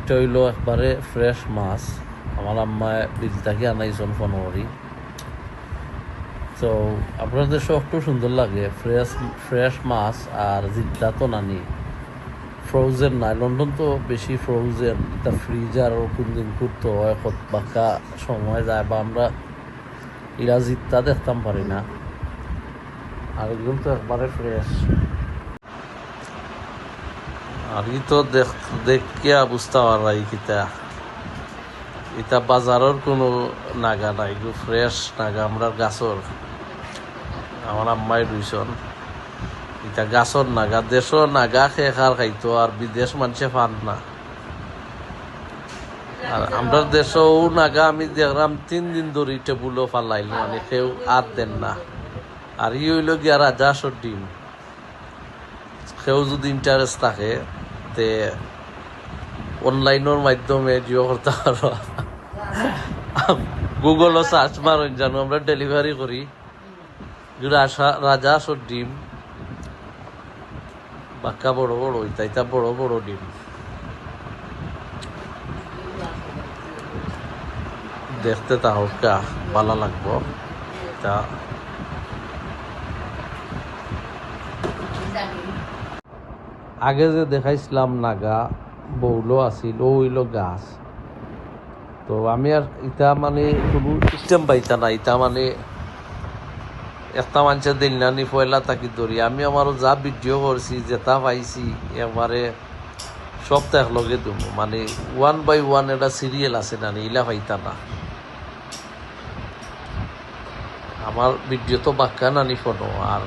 এটা হইলো একবারে ফ্রেশ মাছ। আমার আম্মায় বিল থেকে আনাইছেন ফোনরি। তো আপনাদের সব একটু সুন্দর লাগে ফ্রেশ মাছ আর জিদ্দা তো নানি ফ্রোজেন নাই। লন্ডন তো বেশি ফ্রোজেন, এটা ফ্রিজার কোন দিন করতো হয় কত বাঁকা সময় যায়, বা আমরা ইরা জিদ্দা দেখতাম পারি না। আর এগুলো তো একবারে ফ্রেশ। আর ই তো দেখিয়া বুঝতে পারাই কিতা এটা বাজারের কোনো নাগা নাই, এগুলো ফ্রেশ নাগা আমরা গাছর। আমার আম্মাই রুইছন এটা গাছর নাগা, দেশও নাগা খেয়ে খার খাইতো, আর বিদেশ মানুষে ফান না। আর আমরা দেশও নাগা আমি দেখলাম 3 দিন ধরে টেবুলও ফালাইল, মানে কেউ আর দেন না। আর ই হইল গিয়া রাজাসর ডিম। কেউ যদি ইন্টারেস্ট থাকে তে অনলাইনের মাধ্যমে জিও করতে পারো, গুগলও সার্চ মারেন জানো, আমরা ডেলিভারি করি। রাজাসর ডিম বাক্কা বড় বড়, ইতা বড় বড় ডিম। দেখতে তাহকা ভালো লাগবো। তা আগে যে দেখাইছিলাম নাগা বউলো আছিল, ও হইল গাছ। তো আমি আর ইটা মানে কোনো সিস্টেম পাইতা না, ইটা মানে একটা মানুষের দিন নানি পয়লা তাকি ধরি আমি আমারও যা ভিডিও করছি যেটা পাইছি একবারে সপ্তাহ একলগে দেব, মানে 1 by 1 একটা সিরিয়াল আছে নানি, ইলা পাইতা না। আমার ভিডিও তো বাক্কা নানি ফোনো, আর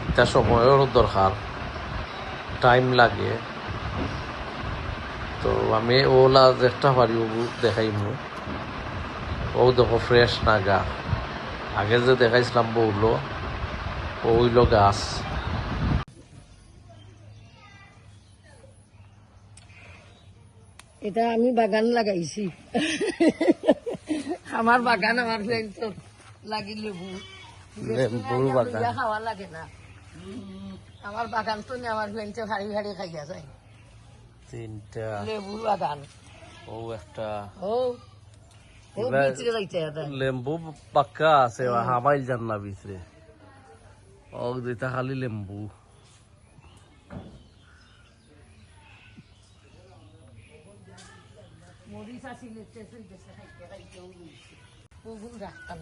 এটা সময়েরও দরকার, টাইম লাগে। তো আমি ওলা চেষ্টা পারি ও দেখাইমু। ও দেখো ফ্রেশ নাগা, আগে যে দেখাইছিলাম বউলো ও হইল গাছ। এটা আমি বাগান লাগাইছি, আমার বাগান আমার তো লাগি লেবুর বাগান খাওয়া লাগে না। আমার বাগান তো আমার ফ্রেন্ডে ভারী ভারী খাইয়া যায়। 3টা লেবুর বাগান, ও একটা ও ও ভিতরে যাইতে লেম্বু পাক্কা আছে, হামাইল যান না ভিতরে। ও দুইটা খালি লেম্বু। মরিচ আসিলে ওগুলো রাখতাম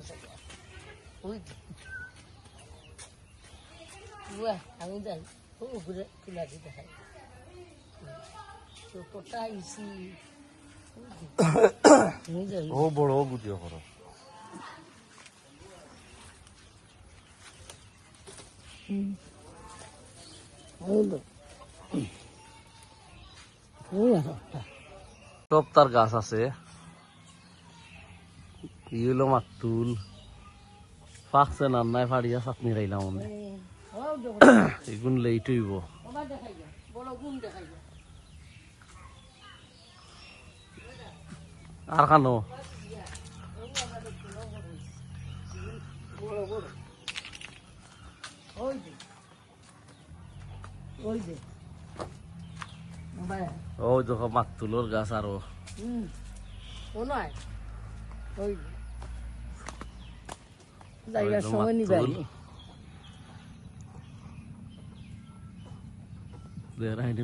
আমি যাই ও ঘুরে তুলা দিতে খাই ছোটটা আইসি ও বড় বুঝিও করো। সব তার গাছ আছে। ইগুলো মাতুল পাকছে না, নাই ফাড়িয়া চাটনি খাইলাম মনে এগুন লেট হইব। আর খানো ও দেখো মাতুলোর গাছ আরো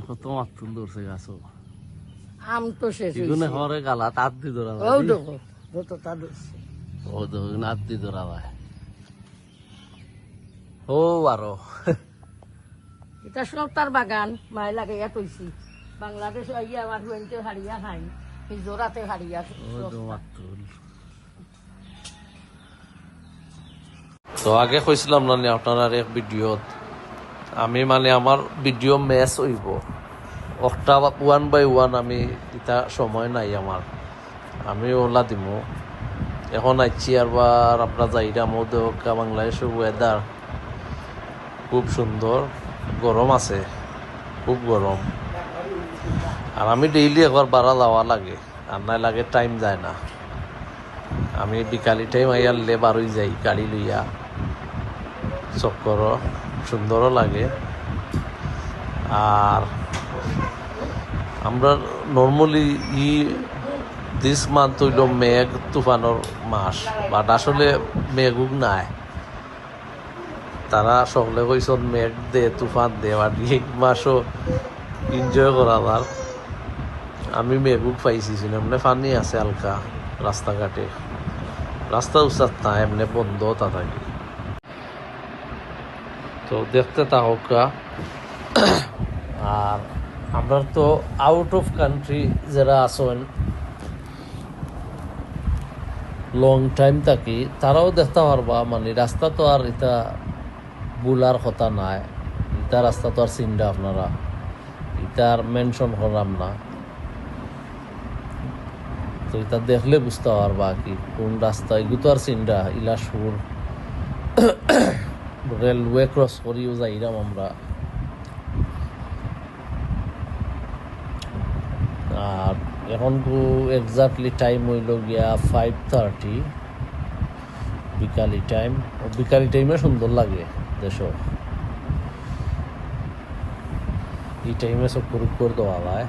কত মাতুল ধরছে গাছ। আম তো শেষ হরে গালা তাঁত দি ধরা ও দেখো নাত দি ধরা ভাই ও আরো এটা সব তার বাগান মাই লাগাইয়া তৈছি। বাংলাদেশ আইয়া আমার ফ্রেন্ডে হারিয়া খাই, এই জোড়াতে হারিয়া। তো আগে কইছিলাম না আপনার এক ভিডিওত আমি মানে আমার ভিডিও ম্যাচ হইব একটা 1 by 1, আমি এটা সময় নাই আমার, আমি ওলা দিব। এখন আইছি আবার আপনার যাইরাম দেখা বাংলাদেশের ওয়েদার খুব সুন্দর, গরম আছে, খুব গরম। আর আমি ডেইলি একবার বাড়া যাওয়া লাগে, আর নাই লাগে টাইম যায় না। আমি বিকালি টাইম আইয়ারলে বারোই যাই গাড়ি লইয়া চক্কর, সুন্দরও লাগে। আর আমরা নর্মালি দিস মান্থ হইল মেঘ তুফানোর মাস, বাট আসলে মেঘুক নাই। তারা সকলে কইসন মেঘ দে তুফান দে, বাট এই মাসও এনজয় করা যার। আমি মেঘুক পাইছি, এমনি ফানি আছে হালকা রাস্তাঘাটে, রাস্তা উচাত না, এমনি বন্ধ তা থাকি। তো দেখতে থাকা। আর আমরা তো আউট অফ কান্ট্রি যারা আছেন লং টাইম থাকি, তারাও দেখতে পারবা। মানে রাস্তা তো আর এটা বুলার কথা নাই, এটা রাস্তা তো আর চিন্তা আপনারা এটা আর মেনশন করলাম না। তো এটা দেখলে বুঝতে পারবা কি কোন রাস্তা, এগুলো তো আর চিন্তা ইলা সুর রেলওয়ে ক্রস করিও যাইরাম আমরা। আর এখন এক্স্যাক্টলি টাইম হইল গিয়া 5:30 বিকালি টাইম। বিকালি টাইমে সুন্দর লাগে দেশ, এই টাইমে চক্কর উক্কর দেওয়া যায়।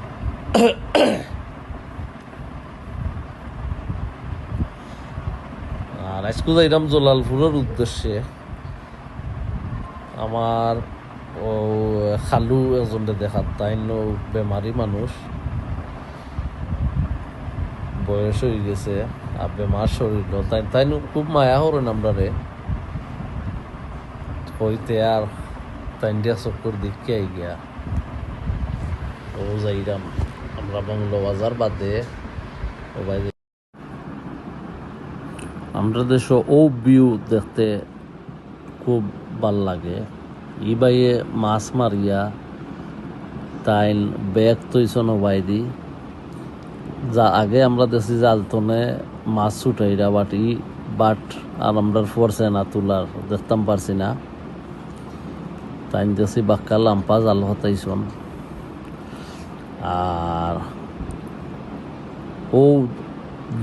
আর আজকে যাইলাম জলালপুরের উদ্দেশ্যে। আমার ও খালু একজনকে দেখাত, তাই বেমারি মানুষ, বয়স হয়ে গেছে আর বেমার শরীর, তাই তাই খুব মায়া করেন আমরা রে হইতে। আর তাই দিয়া চক্কর দেখতে আই গিয়া ও যাইরাম আমরা বাংলা বাজার বাদে ও বাইরে। আমরা দেশ ও ভিউ দেখতে খুব ভাল লাগে। ই বাইয়ে মাছ মারিয়া তাইন ব্যাগ তৈছন বাইদি যা আগে আমরা দেশি জালতনে মাছ ছুটাইরা বাট আর আমরা ফোরছে না তুলার দেখতাম পারছি না, তাই দেশি বাক্কা লাম্পা জাল হতাইছন। আর ও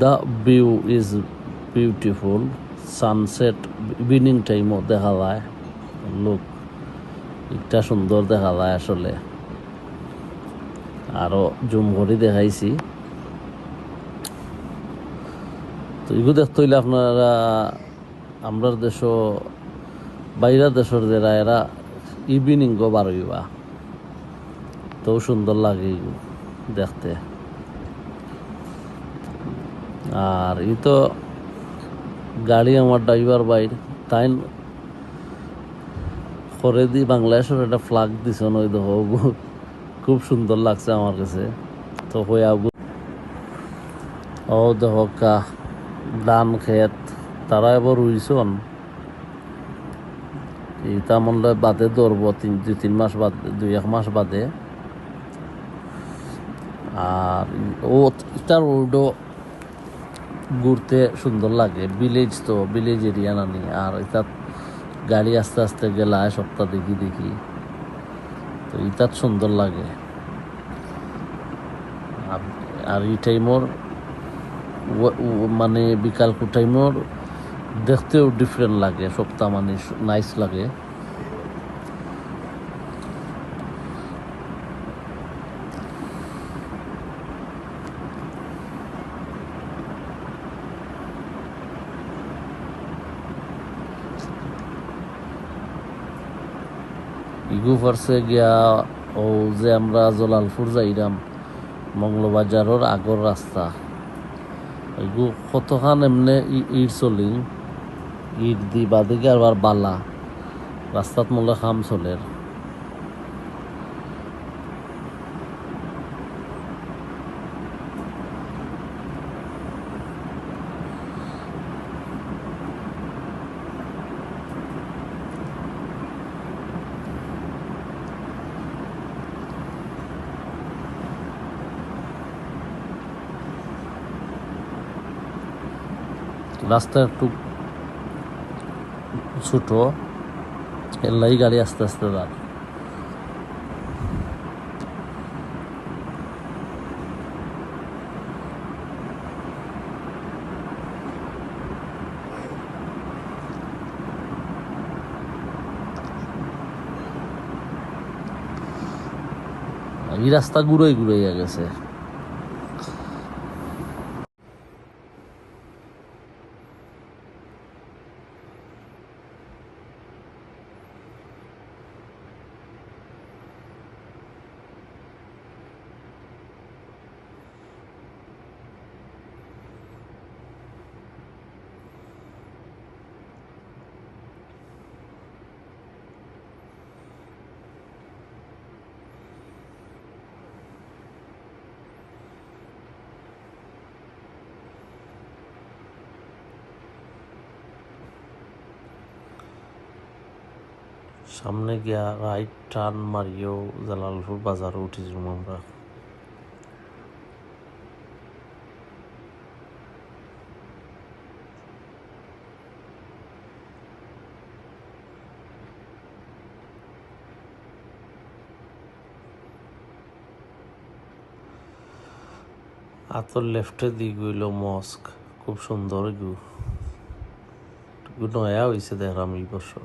the view is beautiful, sunset evening টাইমও দেখা যায়, লোক একটা সুন্দর দেখা যায় আসলে। আরও জুম করে দেখাইছি। তো এগুলো দেখতে হইলে আপনারা আমরা দেশ বাইরের দেশের যারা এরা ইভিনিং গো বার হইবা, তো সুন্দর লাগে দেখতে। আর ই তো গাড়ি আমার ড্রাইভার বাইর তাই করে দি বাংলাদেশের একটা ফ্ল্যাগ দিছ ওই দেখো, খুব সুন্দর লাগছে আমার কাছে। তো হইয়া ও দেখো ধান ক্ষেত তারা এবার রুইছন, এটা মনে বাদে ধরবো 2-3 মাস বাদে, 2-1 মাস বাদে। আর ও এটা রোডও ঘুরতে সুন্দর লাগে, ভিলেজ তো ভিলেজ এরিয়া নানি। আর এটা গাড়ি আস্তে আস্তে গেলা সপ্তাহ দেখি তো ইতাত সুন্দর লাগে। আর এই টাইমর মানে বিকাল টাইমর দেখতেও ডিফারেন্ট লাগে, সপ্তাহ মানে নাইস লাগে। ইগু ফার্সে গিয়া ও যে আমরা জলালপুর যাইরাম মঙ্গলবাজারের আগর রাস্তা, এগু কতখান এমনি ইট চলিং, ইট দি বাদিকে আবার বালা রাস্তাত মূলে খাম চলের। রাস্তা একটু ছোট, এলাই গাড়ি আস্তে আস্তে যান। এই রাস্তা ঘুরাই ঘুরাইয়া গেছে। সামনে গিয়া রাইট টার্ন মারিও জালালপুর বাজারে উঠেছিলাম আমরা। আতর লেফটে দিক হইল মস্ক, খুব সুন্দর গু নয়া হয়েছে দেখলাম এই বছর।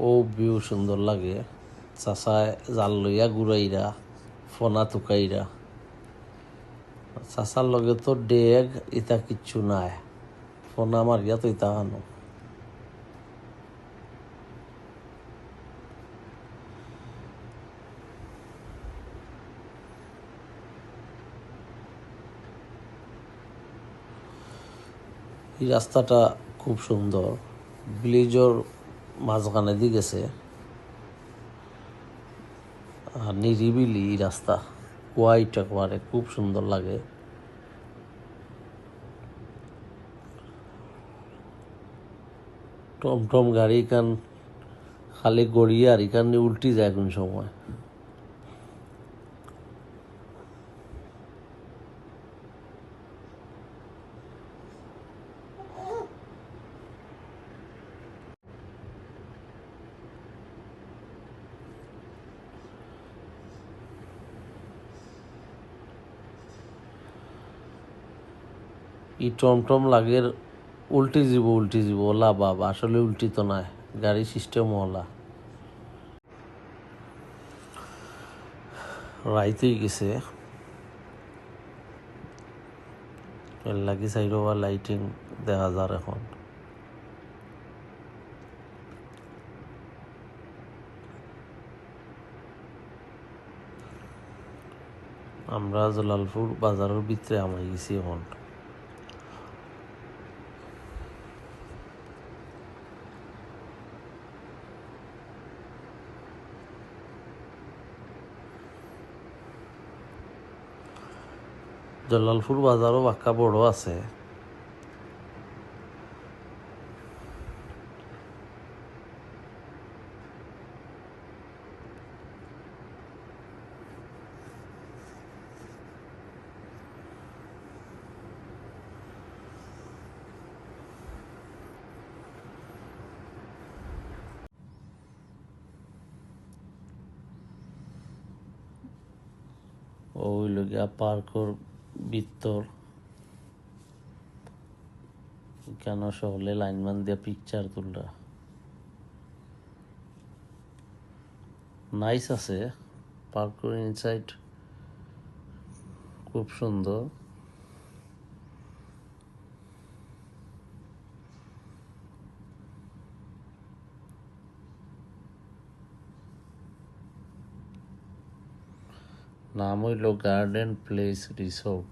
ও ভিউ সুন্দর লাগে। চাষায় জাল লইয়া ঘুরাইরা ফোনা তুকাইরা, চাষার লগে তো ডেগ ইতা কিচ্ছু নাই, ফোনা মারিয়া তো ইতা আনো। এই রাস্তাটা খুব সুন্দর, ব্রিজের মাঝখানে দিয়ে গেছে আর নিরিবিলি এই রাস্তা, হোয়াইট একবারে খুব সুন্দর লাগে। টমটম গাড়ি কান খালি গড়িয়ে আর এখানে উল্টি যায় কোন সময়। ই টমটম লাগের উল্টি যাব ওলা বাবা, আসলে উল্টি তো নাই, গাড়ি সিস্টেম ওলা। রাইতেই গেছে, এর লাগি সাইড লাইটিং দেখা যার এখন। আমরা জালালপুর বাজারের ভিতরে আমাই গেছি এখন। জালালপুর বাজারও বাক্কা বড় আছে। ওই লগিয়া পার্কর ভিতর কেন সকলে লাইনম্যান দিয়ে পিকচার তুলরা নাইস আছে। পার্কর ইনসাইড খুব সুন্দর। নাম হইল গার্ডেন প্লেস রিসোর্ট।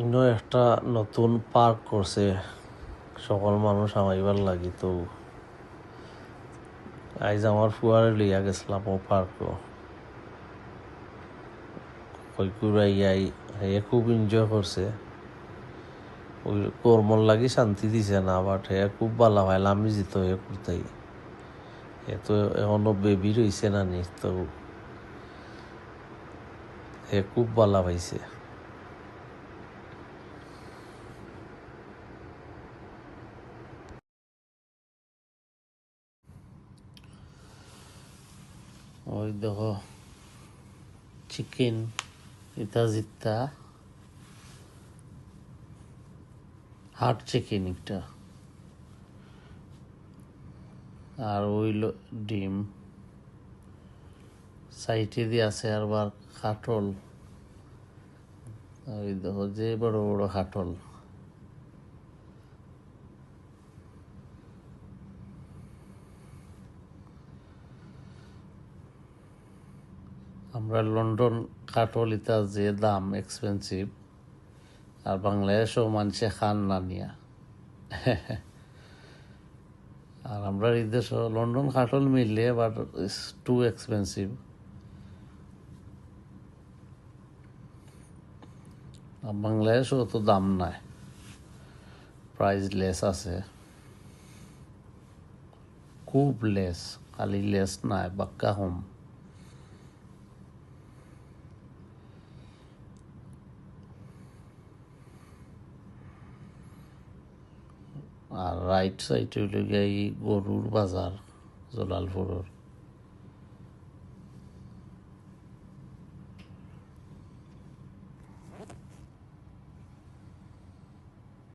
ইনো একটা নতুন পার্ক করছে সকল মানুষ আমাইবার লাগি, তো আইজ আমার ফুয়ারে লইয়া গেছিলাম ও পার্কও, কইকুরাইয়াই হে খুব এনজয় করছে। ওই কর্মর লাগি শান্তি দিছে না, বাট হে খুব ভালো ভাইল, আমি যেত হে করতাই। এ তো এখনো বেবি রয়েছে না নি, তো হে খুব ভালো পাইছে। ওই দেখো চিকেন, এটা জিত্তা হাট চিকেন একটা, আর ওইল ডিম সাইটে দিয়ে আছে, আর বার কাটল, ওই দেখো যে বড় বড় কাটল। আমরা লন্ডন কাটল ইতা যে দাম এক্সপেন্সিভ, আর বাংলাদেশও মানুষে খান না নিয়া। আর আমরা এই দেশ লন্ডন কাটল মিললে বাট ইটস টু এক্সপেন্সিভ। আর বাংলাদেশও অত দাম নাই, প্রাইস লেস আছে, খুব লেস, খালি লেস নাই বাক্কা হোম। আর রাইট সাইড হইল গিয়ে এই গরুর বাজার, জলালপুরের।